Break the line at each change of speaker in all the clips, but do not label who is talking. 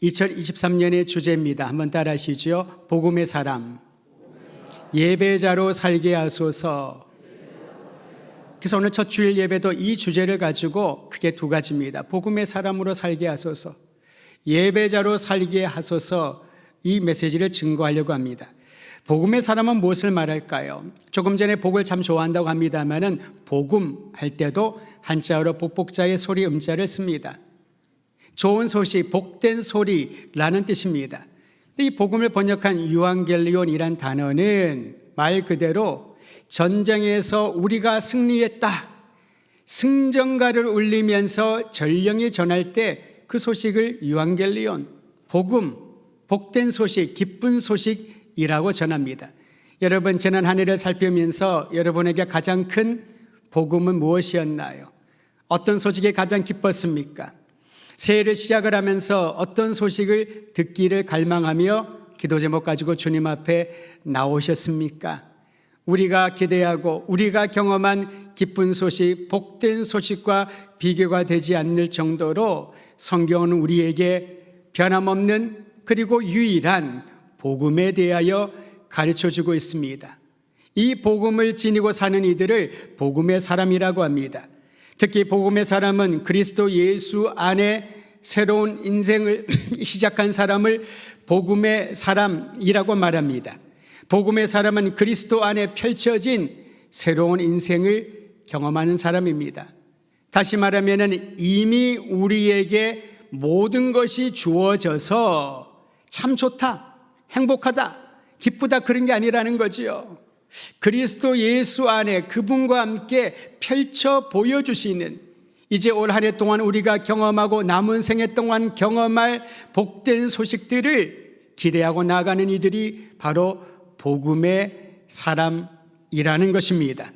2023년의 주제입니다. 한번 따라 하시죠. 복음의 사람, 예배자로 살게 하소서. 그래서 오늘 첫 주일 예배도 이 주제를 가지고 크게 두 가지입니다. 복음의 사람으로 살게 하소서, 예배자로 살게 하소서. 이 메시지를 증거하려고 합니다. 복음의 사람은 무엇을 말할까요? 조금 전에 복을 참 좋아한다고 합니다만은 복음 할 때도 한자어로 복복자의 소리 음자를 씁니다. 좋은 소식, 복된 소리라는 뜻입니다. 이 복음을 번역한 유앙겔리온이란 단어는 말 그대로 전쟁에서 우리가 승리했다, 승전가를 울리면서 전령이 전할 때 그 소식을 유앙겔리온, 복음, 복된 소식, 기쁜 소식이라고 전합니다. 여러분, 지난 한 해를 살피면서 여러분에게 가장 큰 복음은 무엇이었나요? 어떤 소식이 가장 기뻤습니까? 새해를 시작을 하면서 어떤 소식을 듣기를 갈망하며 기도 제목 가지고 주님 앞에 나오셨습니까? 우리가 기대하고 우리가 경험한 기쁜 소식, 복된 소식과 비교가 되지 않을 정도로 성경은 우리에게 변함없는 그리고 유일한 복음에 대하여 가르쳐주고 있습니다. 이 복음을 지니고 사는 이들을 복음의 사람이라고 합니다. 특히 복음의 사람은 그리스도 예수 안에 새로운 인생을 시작한 사람을 복음의 사람이라고 말합니다. 복음의 사람은 그리스도 안에 펼쳐진 새로운 인생을 경험하는 사람입니다. 다시 말하면 이미 우리에게 모든 것이 주어져서 참 좋다, 행복하다, 기쁘다 그런 게 아니라는 거지요. 그리스도 예수 안에 그분과 함께 펼쳐 보여주시는, 이제 올 한 해 동안 우리가 경험하고 남은 생애 동안 경험할 복된 소식들을 기대하고 나가는 이들이 바로 복음의 사람이라는 것입니다.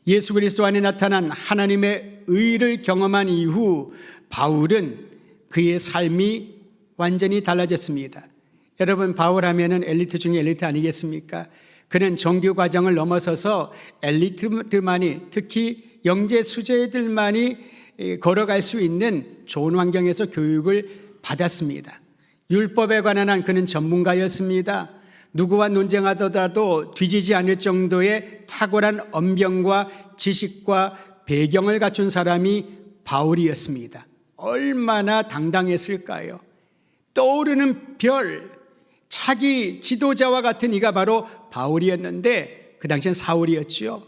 예수 그리스도 안에 나타난 하나님의 의를 경험한 이후 바울은 그의 삶이 완전히 달라졌습니다. 여러분, 바울 하면은 엘리트 중에 엘리트 아니겠습니까? 그는 정규 과정을 넘어서서 엘리트들만이, 특히 영재 수재들만이 걸어갈 수 있는 좋은 환경에서 교육을 받았습니다. 율법에 관한 한 그는 전문가였습니다. 누구와 논쟁하더라도 뒤지지 않을 정도의 탁월한 언변과 지식과 배경을 갖춘 사람이 바울이었습니다. 얼마나 당당했을까요? 떠오르는 별, 차기 지도자와 같은 이가 바로 바울이었는데 그 당시엔 사울이었지요.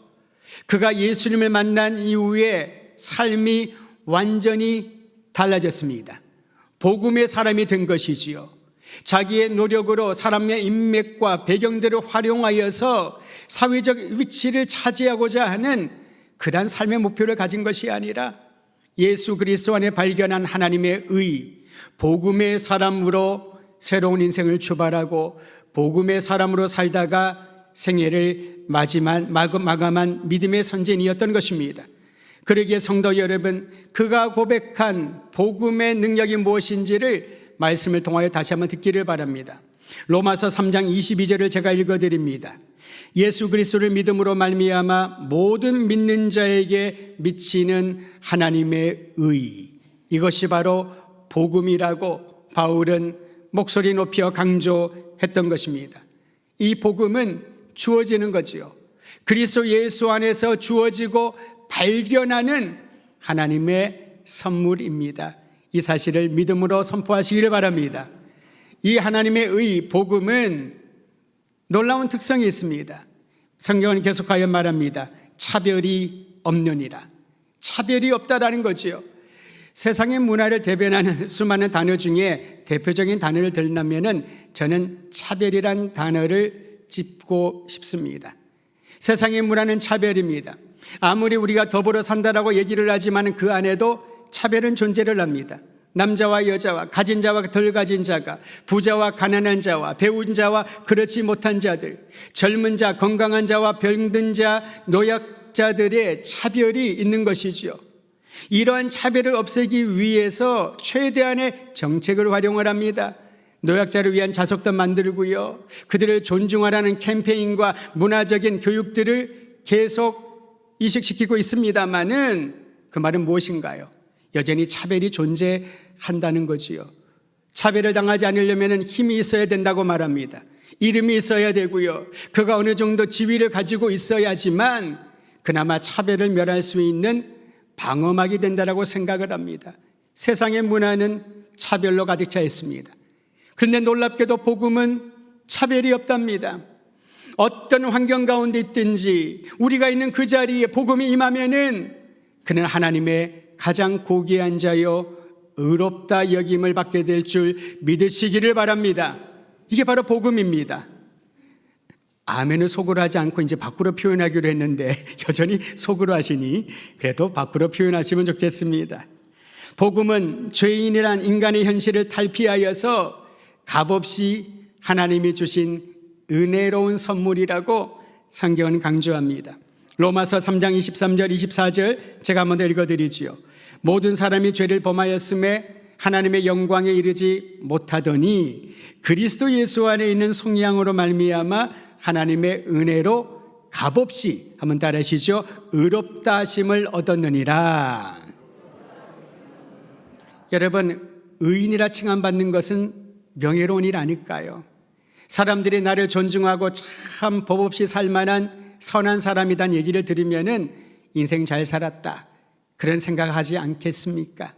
그가 예수님을 만난 이후에 삶이 완전히 달라졌습니다. 복음의 사람이 된 것이지요. 자기의 노력으로 사람의 인맥과 배경들을 활용하여서 사회적 위치를 차지하고자 하는 그러한 삶의 목표를 가진 것이 아니라 예수 그리스도 안에 발견한 하나님의 의, 복음의 사람으로 새로운 인생을 출발하고 복음의 사람으로 살다가 생애를 마감한 믿음의 선진이었던 것입니다. 그러기에 성도 여러분, 그가 고백한 복음의 능력이 무엇인지를 말씀을 통하여 다시 한번 듣기를 바랍니다. 로마서 3장 22절을 제가 읽어드립니다. 예수 그리스도를 믿음으로 말미암아 모든 믿는 자에게 미치는 하나님의 의, 이것이 바로 복음이라고 바울은 목소리 높여 강조했던 것입니다. 이 복음은 주어지는 거지요. 그리스도 예수 안에서 주어지고 발견하는 하나님의 선물입니다. 이 사실을 믿음으로 선포하시기를 바랍니다. 이 하나님의 의, 복음은 놀라운 특성이 있습니다. 성경은 계속하여 말합니다. 차별이 없느니라. 차별이 없다라는 거지요. 세상의 문화를 대변하는 수많은 단어 중에 대표적인 단어를 들려면 저는 차별이란 단어를 짚고 싶습니다. 세상의 문화는 차별입니다. 아무리 우리가 더불어 산다라고 얘기를 하지만 그 안에도 차별은 존재를 합니다. 남자와 여자와 가진 자와 덜 가진 자가, 부자와 가난한 자와 배운 자와 그렇지 못한 자들, 젊은 자, 건강한 자와 병든 자, 노약자들의 차별이 있는 것이지요. 이러한 차별을 없애기 위해서 최대한의 정책을 활용을 합니다. 노약자를 위한 자석도 만들고요, 그들을 존중하라는 캠페인과 문화적인 교육들을 계속 이식시키고 있습니다마는 그 말은 무엇인가요? 여전히 차별이 존재한다는 거지요. 차별을 당하지 않으려면 힘이 있어야 된다고 말합니다. 이름이 있어야 되고요. 그가 어느 정도 지위를 가지고 있어야지만 그나마 차별을 멸할 수 있는 방어막이 된다고 생각을 합니다. 세상의 문화는 차별로 가득 차 있습니다. 그런데 놀랍게도 복음은 차별이 없답니다. 어떤 환경 가운데 있든지 우리가 있는 그 자리에 복음이 임하면은 그는 하나님의 가장 고귀한 자요 의롭다 여김을 받게 될 줄 믿으시기를 바랍니다. 이게 바로 복음입니다. 아멘을 속으로 하지 않고 이제 밖으로 표현하기로 했는데 여전히 속으로 하시니 그래도 밖으로 표현하시면 좋겠습니다. 복음은 죄인이란 인간의 현실을 탈피하여서 값없이 하나님이 주신 은혜로운 선물이라고 성경은 강조합니다. 로마서 3장 23절 24절 제가 한번 더 읽어드리지요. 모든 사람이 죄를 범하였음에 하나님의 영광에 이르지 못하더니 그리스도 예수 안에 있는 속량으로 말미암아 하나님의 은혜로 값없이 한번 따라하시죠. 의롭다 하심을 얻었느니라. 여러분, 의인이라 칭함받는 것은 명예로운 일 아닐까요? 사람들이 나를 존중하고 참 법 없이 살만한 선한 사람이란 얘기를 들으면은 인생 잘 살았다 그런 생각하지 않겠습니까?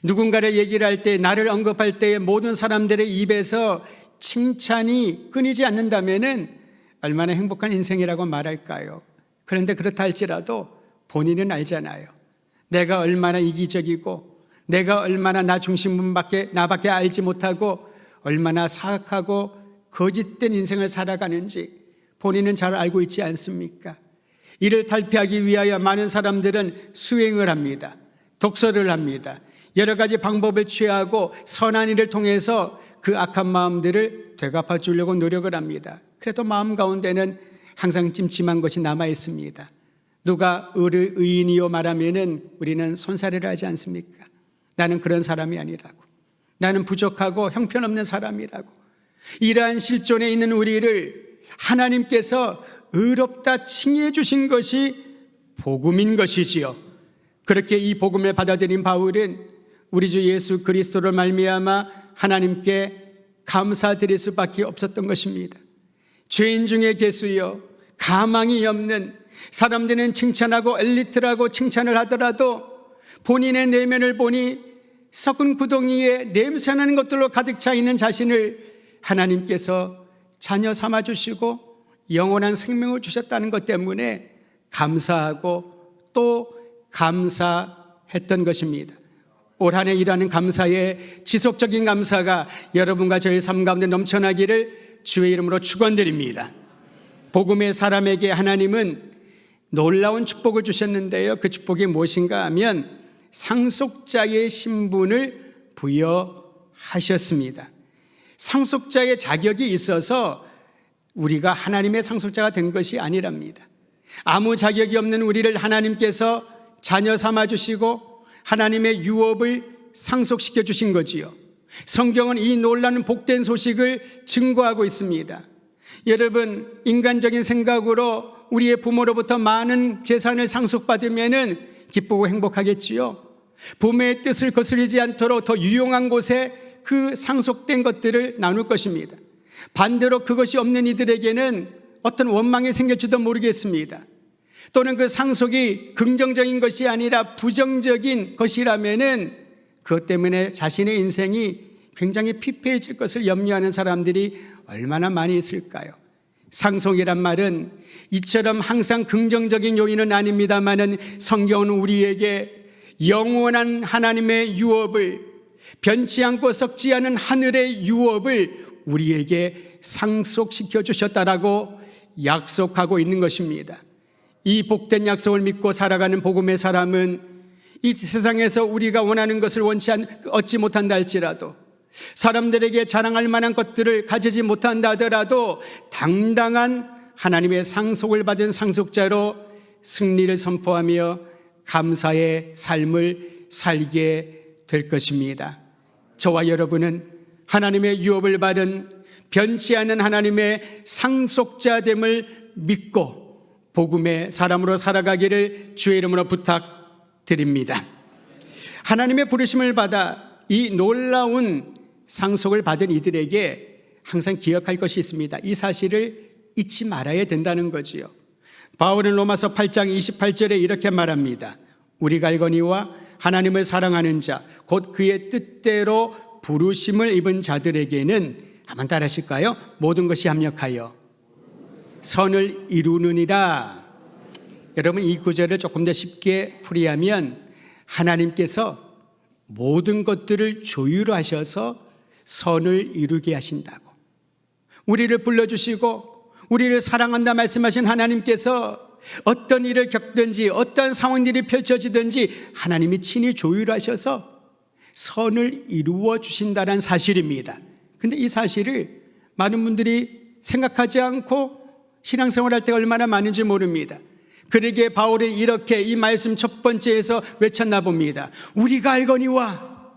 누군가를 얘기를 할 때, 나를 언급할 때에 모든 사람들의 입에서 칭찬이 끊이지 않는다면은 얼마나 행복한 인생이라고 말할까요? 그런데 그렇다 할지라도 본인은 알잖아요. 내가 얼마나 이기적이고 내가 얼마나 나 중심뿐밖에 나밖에 알지 못하고 얼마나 사악하고 거짓된 인생을 살아가는지 본인은 잘 알고 있지 않습니까? 이를 탈피하기 위하여 많은 사람들은 수행을 합니다. 독서를 합니다. 여러 가지 방법을 취하고 선한 일을 통해서 그 악한 마음들을 되갚아 주려고 노력을 합니다. 그래도 마음 가운데는 항상 찜찜한 것이 남아 있습니다. 누가 의인이요 말하면은 우리는 손사래를 하지 않습니까? 나는 그런 사람이 아니라고. 나는 부족하고 형편없는 사람이라고. 이러한 실존에 있는 우리를 하나님께서 의롭다 칭해 주신 것이 복음인 것이지요. 그렇게 이 복음을 받아들인 바울은 우리 주 예수 그리스도를 말미암아 하나님께 감사드릴 수밖에 없었던 것입니다. 죄인 중에 계수여 가망이 없는, 사람들은 칭찬하고 엘리트라고 칭찬을 하더라도 본인의 내면을 보니 썩은 구덩이에 냄새나는 것들로 가득 차 있는 자신을 하나님께서 자녀 삼아주시고 영원한 생명을 주셨다는 것 때문에 감사하고 또 감사했던 것입니다. 올 한 해 일하는 감사의 지속적인 감사가 여러분과 저의 삶 가운데 넘쳐나기를 주의 이름으로 축원드립니다. 복음의 사람에게 하나님은 놀라운 축복을 주셨는데요. 그 축복이 무엇인가 하면 상속자의 신분을 부여하셨습니다. 상속자의 자격이 있어서 우리가 하나님의 상속자가 된 것이 아니랍니다. 아무 자격이 없는 우리를 하나님께서 자녀 삼아주시고 하나님의 유업을 상속시켜 주신 거지요. 성경은 이 놀라운 복된 소식을 증거하고 있습니다. 여러분, 인간적인 생각으로 우리의 부모로부터 많은 재산을 상속받으면 기쁘고 행복하겠지요. 부모의 뜻을 거스르지 않도록 더 유용한 곳에 그 상속된 것들을 나눌 것입니다. 반대로 그것이 없는 이들에게는 어떤 원망이 생길지도 모르겠습니다. 또는 그 상속이 긍정적인 것이 아니라 부정적인 것이라면은 그것 때문에 자신의 인생이 굉장히 피폐해질 것을 염려하는 사람들이 얼마나 많이 있을까요? 상속이란 말은 이처럼 항상 긍정적인 요인은 아닙니다만은 성경은 우리에게 영원한 하나님의 유업을, 변치 않고 썩지 않은 하늘의 유업을 우리에게 상속시켜 주셨다라고 약속하고 있는 것입니다. 이 복된 약속을 믿고 살아가는 복음의 사람은 이 세상에서 우리가 원하는 것을 얻지 못한다 할지라도, 사람들에게 자랑할 만한 것들을 가지지 못한다 하더라도 당당한 하나님의 상속을 받은 상속자로 승리를 선포하며 감사의 삶을 살게 될 것입니다. 저와 여러분은 하나님의 유업을 받은 변치 않는 하나님의 상속자됨을 믿고 복음의 사람으로 살아가기를 주의 이름으로 부탁드립니다. 하나님의 부르심을 받아 이 놀라운 상속을 받은 이들에게 항상 기억할 것이 있습니다. 이 사실을 잊지 말아야 된다는 거지요. 바울은 로마서 8장 28절에 이렇게 말합니다. 우리가 알거니와 하나님을 사랑하는 자, 곧 그의 뜻대로 부르심을 입은 자들에게는, 한번 따라하실까요? 모든 것이 합력하여 선을 이루느니라. 여러분, 이 구절을 조금 더 쉽게 풀이하면 하나님께서 모든 것들을 조율 하셔서 선을 이루게 하신다고. 우리를 불러주시고 우리를 사랑한다 말씀하신 하나님께서 어떤 일을 겪든지 어떤 상황들이 펼쳐지든지 하나님이 친히 조율하셔서 선을 이루어 주신다는 사실입니다. 그런데 이 사실을 많은 분들이 생각하지 않고 신앙생활할 때 얼마나 많은지 모릅니다. 그러기에 바울이 이렇게 이 말씀 첫 번째에서 외쳤나 봅니다. 우리가 알거니와,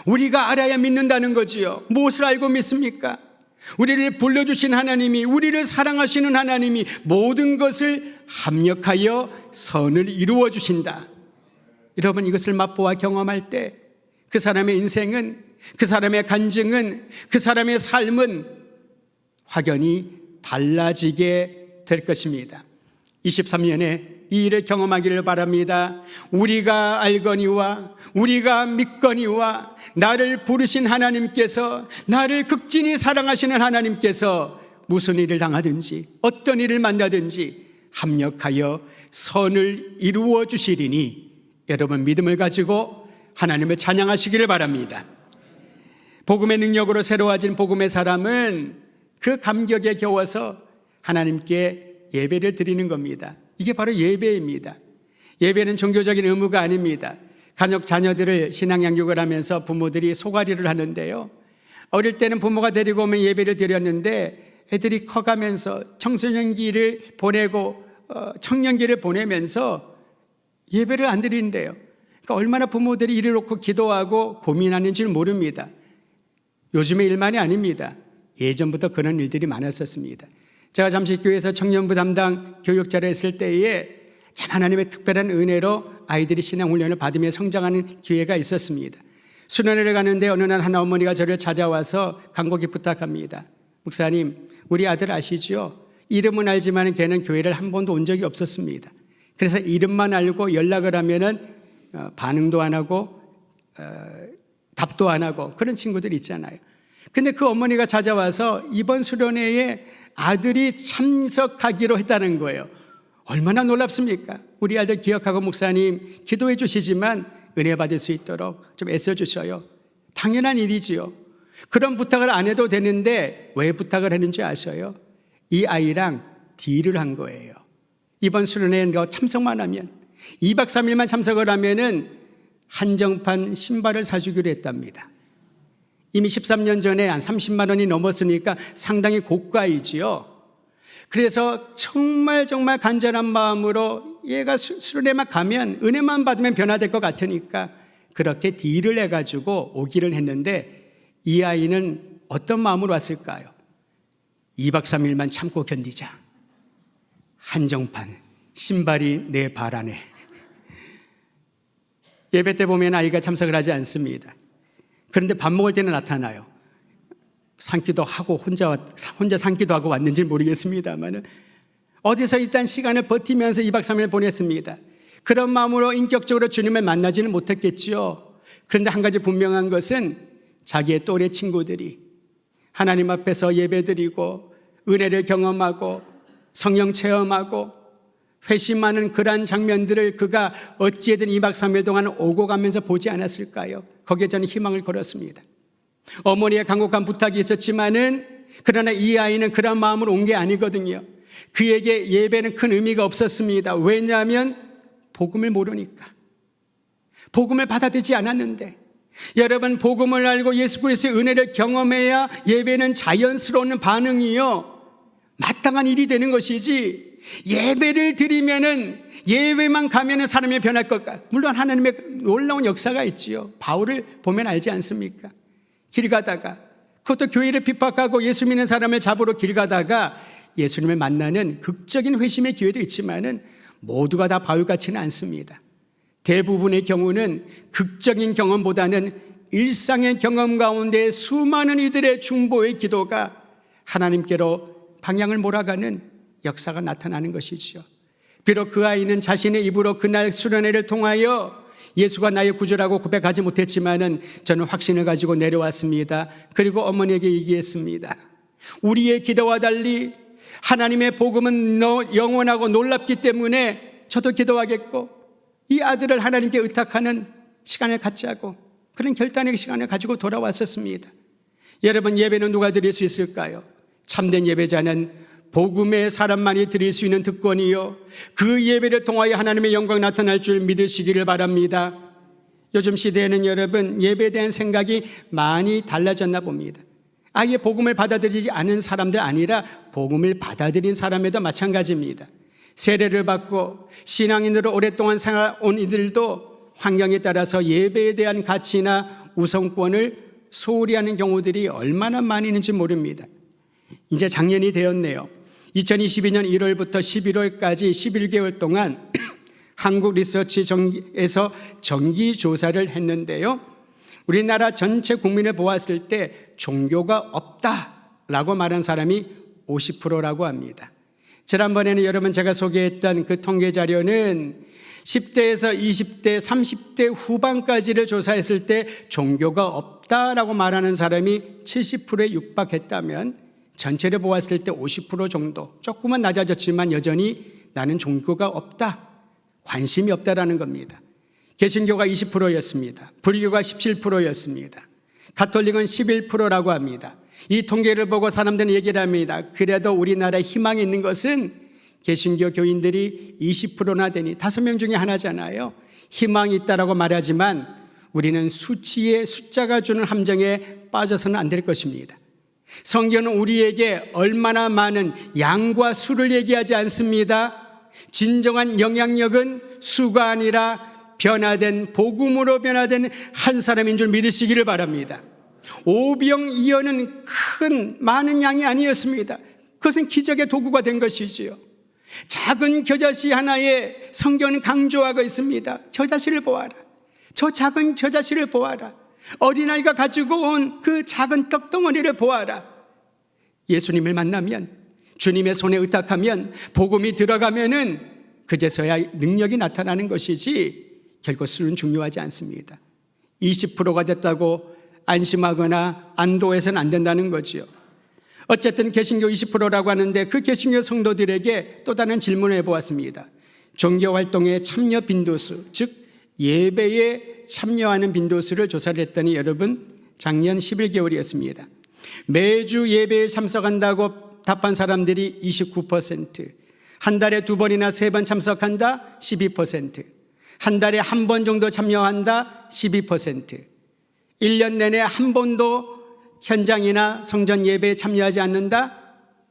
우리가 알아야 믿는다는 거지요. 무엇을 알고 믿습니까? 우리를 불러주신 하나님이, 우리를 사랑하시는 하나님이 모든 것을 합력하여 선을 이루어 주신다. 여러분, 이것을 맛보아 경험할 때 그 사람의 인생은, 그 사람의 간증은, 그 사람의 삶은 확연히 달라지게 될 것입니다. 23년에 이 일을 경험하기를 바랍니다. 우리가 알거니와 우리가 믿거니와 나를 부르신 하나님께서, 나를 극진히 사랑하시는 하나님께서 무슨 일을 당하든지 어떤 일을 만나든지 합력하여 선을 이루어 주시리니, 여러분 믿음을 가지고 하나님을 찬양하시기를 바랍니다. 복음의 능력으로 새로워진 복음의 사람은 그 감격에 겨워서 하나님께 예배를 드리는 겁니다. 이게 바로 예배입니다. 예배는 종교적인 의무가 아닙니다. 간혹 자녀들을 신앙 양육을 하면서 부모들이 소가리를 하는데요, 어릴 때는 부모가 데리고 오면 예배를 드렸는데 애들이 커가면서 청소년기를 보내고 청년기를 보내면서 예배를 안 드린대요. 그러니까 얼마나 부모들이 이를 놓고 기도하고 고민하는지를 모릅니다. 요즘의 일만이 아닙니다. 예전부터 그런 일들이 많았었습니다. 제가 잠시 교회에서 청년부 담당 교육자를 했을 때에 참 하나님의 특별한 은혜로 아이들이 신앙훈련을 받으며 성장하는 기회가 있었습니다. 수련회를 가는데 어느 날 한 어머니가 저를 찾아와서 간곡히 부탁합니다. 목사님, 우리 아들 아시죠? 이름은 알지만 걔는 교회를 한 번도 온 적이 없었습니다. 그래서 이름만 알고 연락을 하면은 반응도 안 하고 답도 안 하고 그런 친구들 있잖아요. 근데 그 어머니가 찾아와서 이번 수련회에 아들이 참석하기로 했다는 거예요. 얼마나 놀랍습니까? 우리 아들 기억하고 목사님 기도해 주시지만 은혜 받을 수 있도록 좀 애써 주셔요. 당연한 일이지요. 그런 부탁을 안 해도 되는데 왜 부탁을 했는지 아셔요? 이 아이랑 딜을 한 거예요. 이번 수련회에 참석만 하면, 2박 3일만 참석을 하면은 한정판 신발을 사주기로 했답니다. 이미 13년 전에 한 30만 원이 넘었으니까 상당히 고가이지요. 그래서 정말 간절한 마음으로 얘가 수련회만 가면 은혜만 받으면 변화될 것 같으니까 그렇게 딜을 해가지고 오기를 했는데, 이 아이는 어떤 마음으로 왔을까요? 2박 3일만 참고 견디자. 한정판 신발이 내 발 안에. 예배 때 보면 아이가 참석을 하지 않습니다. 그런데 밥 먹을 때는 나타나요. 삼기도 하고 혼자 삼기도 하고 왔는지 모르겠습니다만 어디서 일단 시간을 버티면서 2박 3일 보냈습니다. 그런 마음으로 인격적으로 주님을 만나지는 못했겠죠. 그런데 한 가지 분명한 것은 자기의 또래 친구들이 하나님 앞에서 예배드리고 은혜를 경험하고 성령 체험하고 회심하는 그러한 장면들을 그가 어찌든 2박 3일 동안 오고 가면서 보지 않았을까요? 거기에 저는 희망을 걸었습니다. 어머니의 간곡한 부탁이 있었지만은, 그러나 이 아이는 그런 마음으로 온 게 아니거든요. 그에게 예배는 큰 의미가 없었습니다. 왜냐하면 복음을 모르니까, 복음을 받아들이지 않았는데, 여러분 복음을 알고 예수 그리스도의 은혜를 경험해야 예배는 자연스러운 반응이요, 마땅한 일이 되는 것이지, 예배를 드리면은, 예배만 가면은 사람이 변할 것 같아. 물론 하나님의 놀라운 역사가 있지요. 바울을 보면 알지 않습니까? 길 가다가, 그것도 교회를 핍박하고 예수 믿는 사람을 잡으러 길 가다가 예수님을 만나는 극적인 회심의 기회도 있지만은 모두가 다 바울 같지는 않습니다. 대부분의 경우는 극적인 경험보다는 일상의 경험 가운데 수많은 이들의 중보의 기도가 하나님께로 방향을 몰아가는 역사가 나타나는 것이지요. 비록 그 아이는 자신의 입으로 그날 수련회를 통하여 예수가 나의 구주라고 고백하지 못했지만은 저는 확신을 가지고 내려왔습니다. 그리고 어머니에게 얘기했습니다. 우리의 기도와 달리 하나님의 복음은 영원하고 놀랍기 때문에 저도 기도하겠고 이 아들을 하나님께 의탁하는 시간을 갖자고 그런 결단의 시간을 가지고 돌아왔었습니다. 여러분, 예배는 누가 드릴 수 있을까요? 참된 예배자는 복음의 사람만이 드릴 수 있는 특권이요, 그 예배를 통하여 하나님의 영광 나타날 줄 믿으시기를 바랍니다. 요즘 시대에는 여러분, 예배에 대한 생각이 많이 달라졌나 봅니다. 아예 복음을 받아들이지 않은 사람들 아니라 복음을 받아들인 사람에도 마찬가지입니다. 세례를 받고 신앙인으로 오랫동안 살아온 이들도 환경에 따라서 예배에 대한 가치나 우선권을 소홀히 하는 경우들이 얼마나 많이 있는지 모릅니다. 이제 작년이 되었네요. 2022년 1월부터 11월까지 11개월 동안 한국 리서치에서 정기 조사를 했는데요, 우리나라 전체 국민을 보았을 때 종교가 없다라고 말한 사람이 50%라고 합니다. 지난번에는 여러분 제가 소개했던 그 통계 자료는 10대에서 20대, 30대 후반까지를 조사했을 때 종교가 없다라고 말하는 사람이 70%에 육박했다면 전체를 보았을 때 50% 정도, 조금은 낮아졌지만 여전히 나는 종교가 없다, 관심이 없다라는 겁니다. 개신교가 20%였습니다. 불교가 17%였습니다. 가톨릭은 11%라고 합니다. 이 통계를 보고 사람들은 얘기를 합니다. 그래도 우리나라에 희망이 있는 것은 개신교 교인들이 20%나 되니 5명 중에 하나잖아요. 희망이 있다라고 말하지만 우리는 수치의 숫자가 주는 함정에 빠져서는 안 될 것입니다. 성경은 우리에게 얼마나 많은 양과 수를 얘기하지 않습니다. 진정한 영향력은 수가 아니라 변화된 복음으로 변화된 한 사람인 줄 믿으시기를 바랍니다. 오병이어는 많은 양이 아니었습니다. 그것은 기적의 도구가 된 것이지요. 작은 겨자씨 하나에 성경은 강조하고 있습니다. 겨자씨를 보아라. 저 작은 겨자씨를 보아라. 어린아이가 가지고 온 그 작은 떡덩어리를 보아라. 예수님을 만나면, 주님의 손에 의탁하면, 복음이 들어가면은 그제서야 능력이 나타나는 것이지 결코 수는 중요하지 않습니다. 20%가 됐다고 안심하거나 안도해서는 안 된다는 거지요. 어쨌든 개신교 20%라고 하는데 그 개신교 성도들에게 또 다른 질문을 해보았습니다. 종교활동의 참여 빈도수, 즉 예배에 참여하는 빈도수를 조사를 했더니 여러분, 작년 11개월이었습니다. 매주 예배에 참석한다고 답한 사람들이 29%, 한 달에 2번이나 3번 참석한다 12%, 한 달에 한 번 정도 참여한다 12%, 1년 내내 한 번도 현장이나 성전 예배에 참여하지 않는다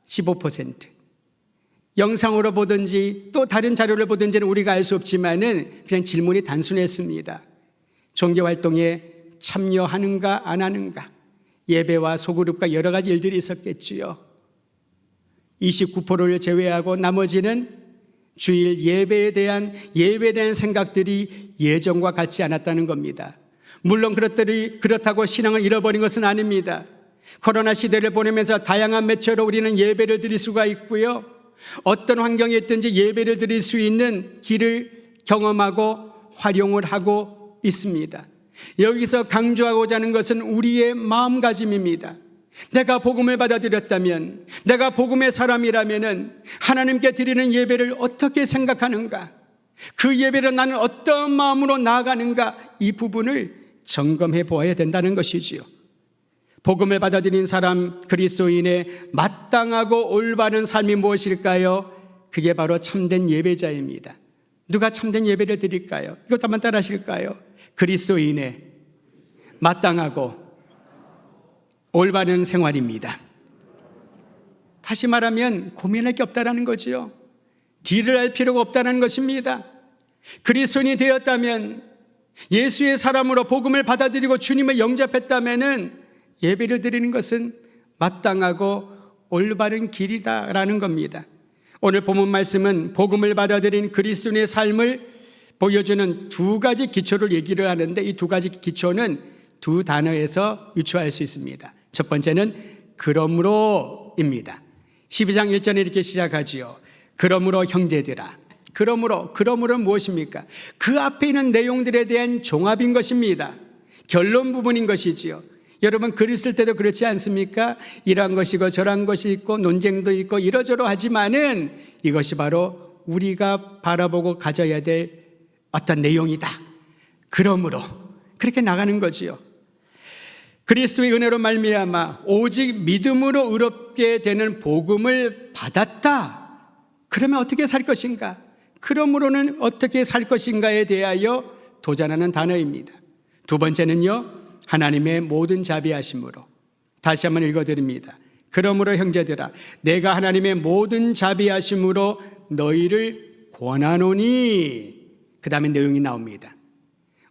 15%. 영상으로 보든지 또 다른 자료를 보든지는 우리가 알 수 없지만은 그냥 질문이 단순했습니다. 종교활동에 참여하는가 안 하는가, 예배와 소그룹과 여러 가지 일들이 있었겠지요. 29%를 제외하고 나머지는 주일 예배에 대한 생각들이 예전과 같지 않았다는 겁니다. 물론 그렇다고 신앙을 잃어버린 것은 아닙니다. 코로나 시대를 보내면서 다양한 매체로 우리는 예배를 드릴 수가 있고요, 어떤 환경에 있든지 예배를 드릴 수 있는 길을 경험하고 활용을 하고 있습니다. 여기서 강조하고자 하는 것은 우리의 마음가짐입니다. 내가 복음을 받아들였다면, 내가 복음의 사람이라면 하나님께 드리는 예배를 어떻게 생각하는가, 그 예배를 나는 어떤 마음으로 나아가는가, 이 부분을 점검해 보아야 된다는 것이지요. 복음을 받아들인 사람, 그리스도인의 마땅하고 올바른 삶이 무엇일까요? 그게 바로 참된 예배자입니다. 누가 참된 예배를 드릴까요? 이것도 한번 따라 하실까요? 그리스도인의 마땅하고 올바른 생활입니다. 다시 말하면 고민할 게 없다는 거지요. 딜을 할 필요가 없다는 것입니다. 그리스도인이 되었다면, 예수의 사람으로 복음을 받아들이고 주님을 영접했다면 예배를 드리는 것은 마땅하고 올바른 길이다라는 겁니다. 오늘 본문 말씀은 복음을 받아들인 그리스도인의 삶을 보여주는 두 가지 기초를 얘기를 하는데, 이 두 가지 기초는 두 단어에서 유추할 수 있습니다. 첫 번째는 그러므로입니다. 12장 1절에 이렇게 시작하지요. 그러므로 형제들아. 그러므로는 무엇입니까? 그 앞에 있는 내용들에 대한 종합인 것입니다. 결론 부분인 것이지요. 여러분 글을 쓸 때도 그렇지 않습니까? 이러한 것이고 저러한 것이 있고 논쟁도 있고 이러저러 하지만은 이것이 바로 우리가 바라보고 가져야 될 어떤 내용이다. 그러므로 그렇게 나가는 거지요. 그리스도의 은혜로 말미암아 오직 믿음으로 의롭게 되는 복음을 받았다. 그러면 어떻게 살 것인가? 그러므로는 어떻게 살 것인가에 대하여 도전하는 단어입니다. 두 번째는요, 하나님의 모든 자비하심으로. 다시 한번 읽어드립니다. 그러므로 형제들아, 내가 하나님의 모든 자비하심으로 너희를 권하노니. 그 다음에 내용이 나옵니다.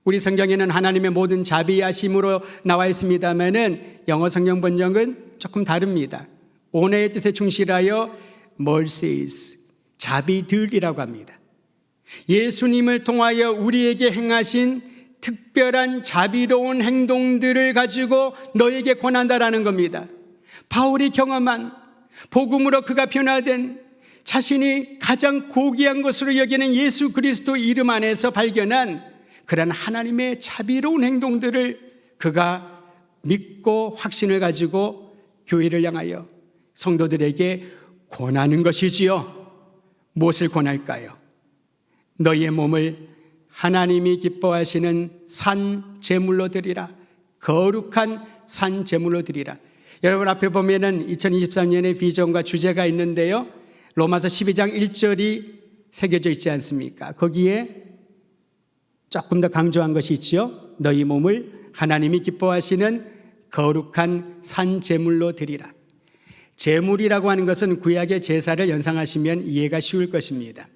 우리 성경에는 하나님의 모든 자비하심으로 나와 있습니다만은 영어 성경 번역은 조금 다릅니다. 온해의 뜻에 충실하여 mercies, 자비들이라고 합니다. 예수님을 통하여 우리에게 행하신 특별한 자비로운 행동들을 가지고 너에게 권한다라는 겁니다. 바울이 경험한 복음으로 그가 변화된 자신이 가장 고귀한 것으로 여기는 예수 그리스도 이름 안에서 발견한 그런 하나님의 자비로운 행동들을 그가 믿고 확신을 가지고 교회를 향하여 성도들에게 권하는 것이지요. 무엇을 권할까요? 너희의 몸을 하나님이 기뻐하시는 산 제물로 드리라. 거룩한 산 제물로 드리라. 여러분 앞에 보면은 2023년의 비전과 주제가 있는데요. 로마서 12장 1절이 새겨져 있지 않습니까? 거기에 조금 더 강조한 것이 있지요. 너희 몸을 하나님이 기뻐하시는 거룩한 산 제물로 드리라. 제물이라고 하는 것은 구약의 제사를 연상하시면 이해가 쉬울 것입니다.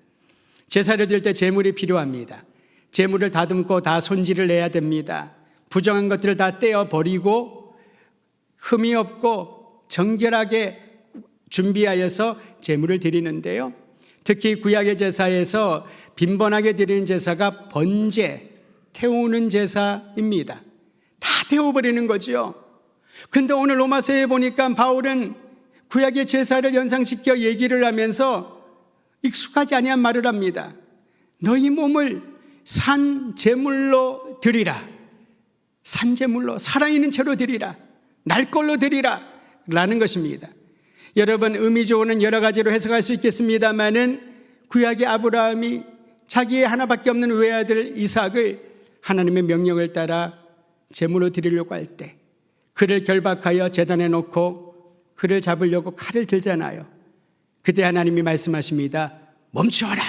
제사를 드릴 때 제물이 필요합니다. 제물을 다듬고 다 손질을 해야 됩니다. 부정한 것들을 다 떼어버리고 흠이 없고 정결하게 준비하여서 제물을 드리는데요. 특히 구약의 제사에서 빈번하게 드리는 제사가 번제, 태우는 제사입니다. 다 태워버리는 거죠. 근데 오늘 로마서에 보니까 바울은 구약의 제사를 연상시켜 얘기를 하면서 익숙하지 아니한 말을 합니다. 너희 몸을 산 제물로 드리라. 산 제물로 살아있는 채로 드리라. 날 걸로 드리라 라는 것입니다. 여러분 의미 조언은 여러 가지로 해석할 수 있겠습니다만은 구약의 아브라함이 자기의 하나밖에 없는 외아들 이삭을 하나님의 명령을 따라 제물로 드리려고 할 때 그를 결박하여 제단에 놓고 그를 잡으려고 칼을 들잖아요. 그때 하나님이 말씀하십니다. 멈추어라.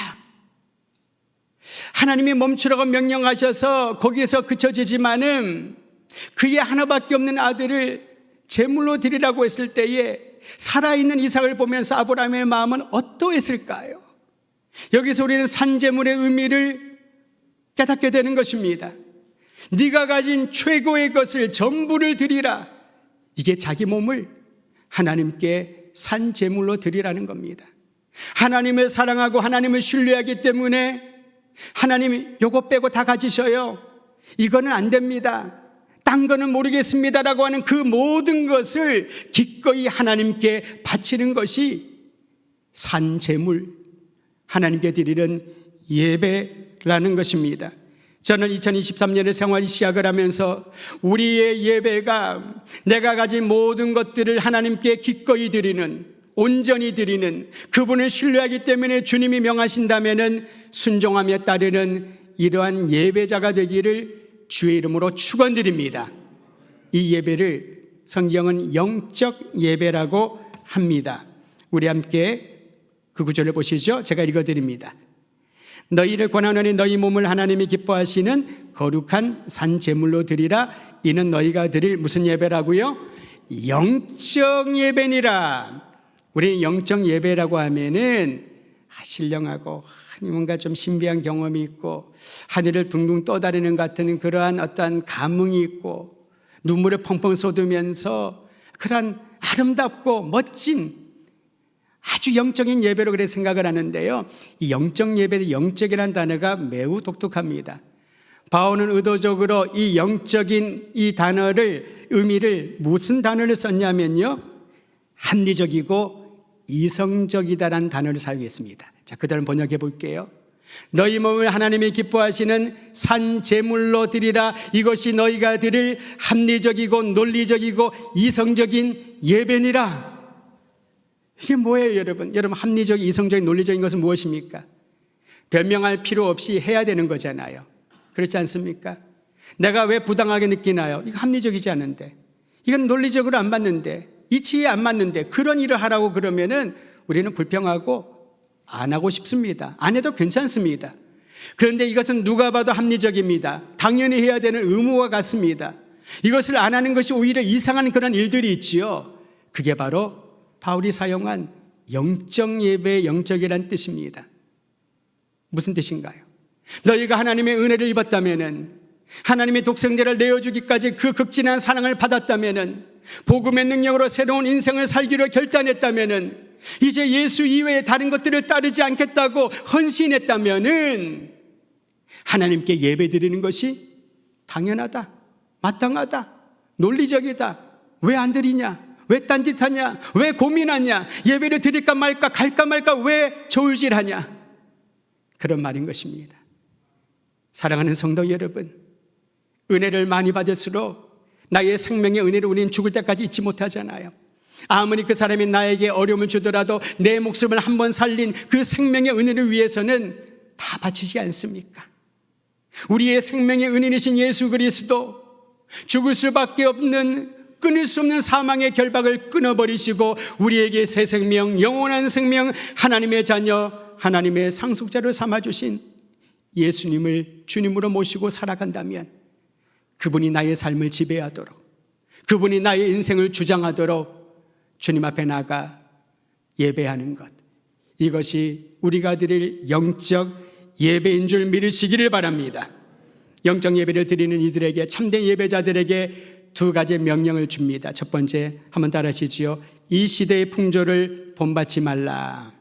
하나님이 멈추라고 명령하셔서 거기에서 그쳐지지만은 그의 하나밖에 없는 아들을 제물로 드리라고 했을 때에 살아있는 이삭을 보면서 아브라함의 마음은 어떠했을까요? 여기서 우리는 산제물의 의미를 깨닫게 되는 것입니다. 네가 가진 최고의 것을 전부를 드리라. 이게 자기 몸을 하나님께 산제물로 드리라는 겁니다. 하나님을 사랑하고 하나님을 신뢰하기 때문에 하나님이 요거 빼고 다 가지셔요. 이거는 안 됩니다. 딴 거는 모르겠습니다라고 하는 그 모든 것을 기꺼이 하나님께 바치는 것이 산제물, 하나님께 드리는 예배라는 것입니다. 저는 2023년의 생활 시작을 하면서 우리의 예배가 내가 가진 모든 것들을 하나님께 기꺼이 드리는, 온전히 드리는, 그분을 신뢰하기 때문에 주님이 명하신다면 순종하며 따르는 이러한 예배자가 되기를 주의 이름으로 축원드립니다. 이 예배를 성경은 영적 예배라고 합니다. 우리 함께 그 구절을 보시죠. 제가 읽어드립니다. 너희를 권하노니 너희 몸을 하나님이 기뻐하시는 거룩한 산제물로 드리라. 이는 너희가 드릴 무슨 예배라고요? 영적 예배니라. 우리는 영적 예배라고 하면은 신령하고 뭔가 좀 신비한 경험이 있고 하늘을 붕붕 떠다니는 같은 그러한 어떤 감흥이 있고 눈물을 펑펑 쏟으면서 그러한 아름답고 멋진 아주 영적인 예배로 그렇게 생각을 하는데요. 이 영적 예배, 영적이라는 단어가 매우 독특합니다. 바울은 의도적으로 이 영적인 이 단어를, 의미를 무슨 단어를 썼냐면요, 합리적이고 이성적이다라는 단어를 사용했습니다. 자, 그대로 번역해 볼게요. 너희 몸을 하나님이 기뻐하시는 산 제물로 드리라. 이것이 너희가 드릴 합리적이고 논리적이고 이성적인 예배니라. 이게 뭐예요, 여러분? 여러분, 합리적, 이성적인, 논리적인 것은 무엇입니까? 변명할 필요 없이 해야 되는 거잖아요. 그렇지 않습니까? 내가 왜 부당하게 느끼나요? 이거 합리적이지 않은데, 이건 논리적으로 안 맞는데, 이치에 안 맞는데, 그런 일을 하라고 그러면은 우리는 불평하고 안 하고 싶습니다. 안 해도 괜찮습니다. 그런데 이것은 누가 봐도 합리적입니다. 당연히 해야 되는 의무와 같습니다. 이것을 안 하는 것이 오히려 이상한 그런 일들이 있지요. 그게 바로 바울이 사용한 영적 예배의 영적이라는 뜻입니다. 무슨 뜻인가요? 너희가 하나님의 은혜를 입었다면은, 하나님의 독생자를 내어주기까지 그 극진한 사랑을 받았다면은, 복음의 능력으로 새로운 인생을 살기로 결단했다면은, 이제 예수 이외에 다른 것들을 따르지 않겠다고 헌신했다면은 하나님께 예배드리는 것이 당연하다, 마땅하다, 논리적이다. 왜 안 드리냐? 왜 딴짓하냐? 왜 고민하냐? 예배를 드릴까 말까, 갈까 말까 왜 저울질하냐? 그런 말인 것입니다. 사랑하는 성도 여러분, 은혜를 많이 받을수록 나의 생명의 은혜를 우리는 죽을 때까지 잊지 못하잖아요. 아무리 그 사람이 나에게 어려움을 주더라도 내 목숨을 한번 살린 그 생명의 은혜를 위해서는 다 바치지 않습니까? 우리의 생명의 은인이신 예수 그리스도, 죽을 수밖에 없는, 끊을 수 없는 사망의 결박을 끊어버리시고 우리에게 새 생명, 영원한 생명, 하나님의 자녀, 하나님의 상속자를 삼아주신 예수님을 주님으로 모시고 살아간다면, 그분이 나의 삶을 지배하도록, 그분이 나의 인생을 주장하도록 주님 앞에 나가 예배하는 것, 이것이 우리가 드릴 영적 예배인 줄 믿으시기를 바랍니다. 영적 예배를 드리는 이들에게, 참된 예배자들에게 두 가지 명령을 줍니다. 첫 번째, 한번 따라하시지요. 이 시대의 풍조를 본받지 말라.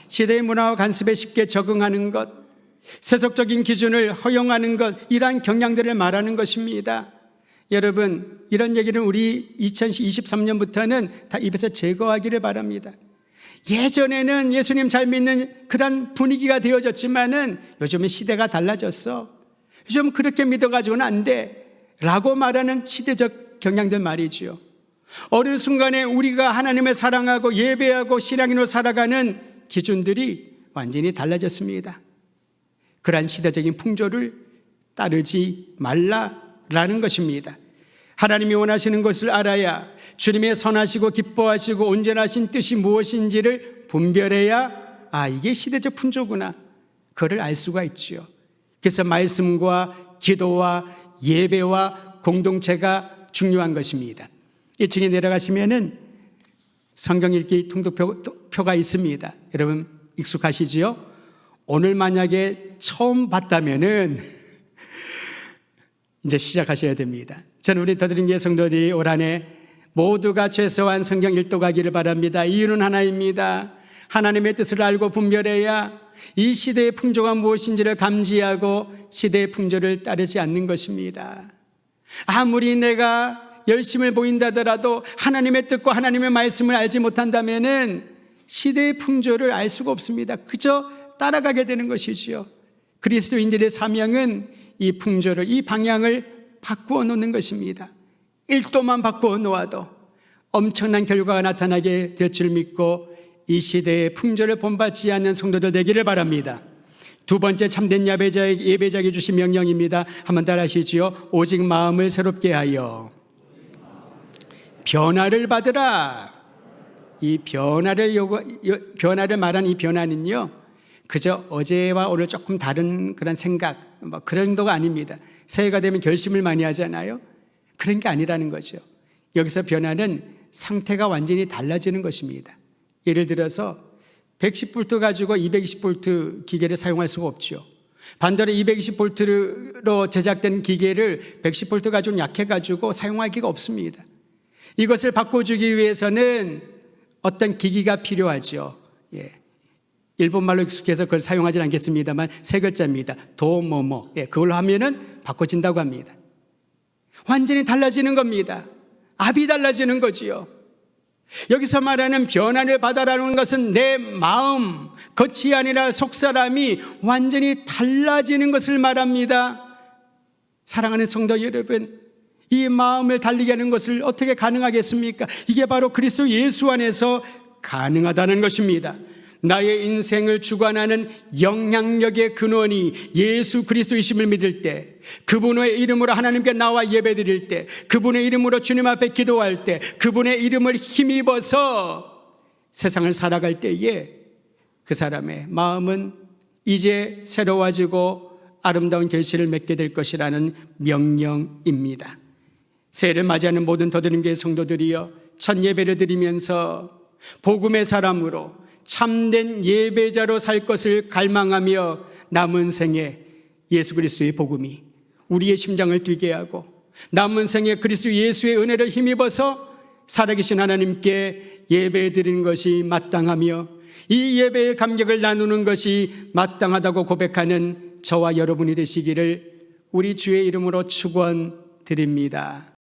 시대의 문화와 관습에 쉽게 적응하는 것, 세속적인 기준을 허용하는 것, 이러한 경향들을 말하는 것입니다. 여러분, 이런 얘기는 우리 2023년부터는 다 입에서 제거하기를 바랍니다. 예전에는 예수님 잘 믿는 그런 분위기가 되어졌지만은 요즘은 시대가 달라졌어, 요즘 그렇게 믿어가지고는 안 돼 라고 말하는 시대적 경향들 말이지요. 어느 순간에 우리가 하나님을 사랑하고 예배하고 신앙인으로 살아가는 기준들이 완전히 달라졌습니다. 그러한 시대적인 풍조를 따르지 말라라는 것입니다. 하나님이 원하시는 것을 알아야 주님의 선하시고 기뻐하시고 온전하신 뜻이 무엇인지를 분별해야, 이게 시대적 풍조구나, 그걸 알 수가 있지요. 그래서 말씀과 기도와 예배와 공동체가 중요한 것입니다. 1층에 내려가시면은 성경 읽기 통독표가 있습니다. 여러분 익숙하시지요? 오늘 만약에 처음 봤다면은 이제 시작하셔야 됩니다. 저는 우리 더드림교회 성도들이 올 한 해 모두가 최소한 성경 읽도가기를 바랍니다. 이유는 하나입니다. 하나님의 뜻을 알고 분별해야 이 시대의 풍조가 무엇인지를 감지하고 시대의 풍조를 따르지 않는 것입니다. 아무리 내가 열심을 보인다더라도 하나님의 뜻과 하나님의 말씀을 알지 못한다면은 시대의 풍조를 알 수가 없습니다. 그저 따라가게 되는 것이지요. 그리스도인들의 사명은 이 풍조를, 이 방향을 바꾸어 놓는 것입니다. 1도만 바꾸어 놓아도 엄청난 결과가 나타나게 될 줄 믿고 이 시대의 풍조를 본받지 않는 성도들 되기를 바랍니다. 두 번째, 참된 예배자에게 주신 명령입니다. 한번 따라하시지요. 오직 마음을 새롭게 하여 변화를 받으라. 이 변화를 말한 이 변화는요, 그저 어제와 오늘 조금 다른 그런 생각, 그런 정도가 아닙니다. 새해가 되면 결심을 많이 하잖아요. 그런 게 아니라는 거죠. 여기서 변화는 상태가 완전히 달라지는 것입니다. 예를 들어서 110V 가지고 220V 기계를 사용할 수가 없죠. 반대로 220V로 제작된 기계를 110V 가지고는 약해가지고 사용하기가 없습니다. 이것을 바꿔주기 위해서는 어떤 기기가 필요하죠. 일본말로 익숙해서 그걸 사용하지 않겠습니다만 세 글자입니다. 도모모. 그걸로 하면은 바꿔진다고 합니다. 완전히 달라지는 겁니다. 압이 달라지는 거지요. 여기서 말하는 변화를 받아라는 것은 내 마음, 겉이 아니라 속사람이 완전히 달라지는 것을 말합니다. 사랑하는 성도 여러분, 이 마음을 달리게 하는 것을 어떻게 가능하겠습니까? 이게 바로 그리스도 예수 안에서 가능하다는 것입니다. 나의 인생을 주관하는 영향력의 근원이 예수 그리스도이심을 믿을 때, 그분의 이름으로 하나님께 나와 예배드릴 때, 그분의 이름으로 주님 앞에 기도할 때, 그분의 이름을 힘입어서 세상을 살아갈 때에 그 사람의 마음은 이제 새로워지고 아름다운 결실을 맺게 될 것이라는 명령입니다. 새해를 맞이하는 모든 더드림교회 성도들이여, 첫 예배를 드리면서 복음의 사람으로 참된 예배자로 살 것을 갈망하며 남은 생에 예수 그리스도의 복음이 우리의 심장을 뛰게 하고, 남은 생에 그리스도 예수의 은혜를 힘입어서 살아계신 하나님께 예배 드리는 것이 마땅하며, 이 예배의 감격을 나누는 것이 마땅하다고 고백하는 저와 여러분이 되시기를 우리 주의 이름으로 축원드립니다.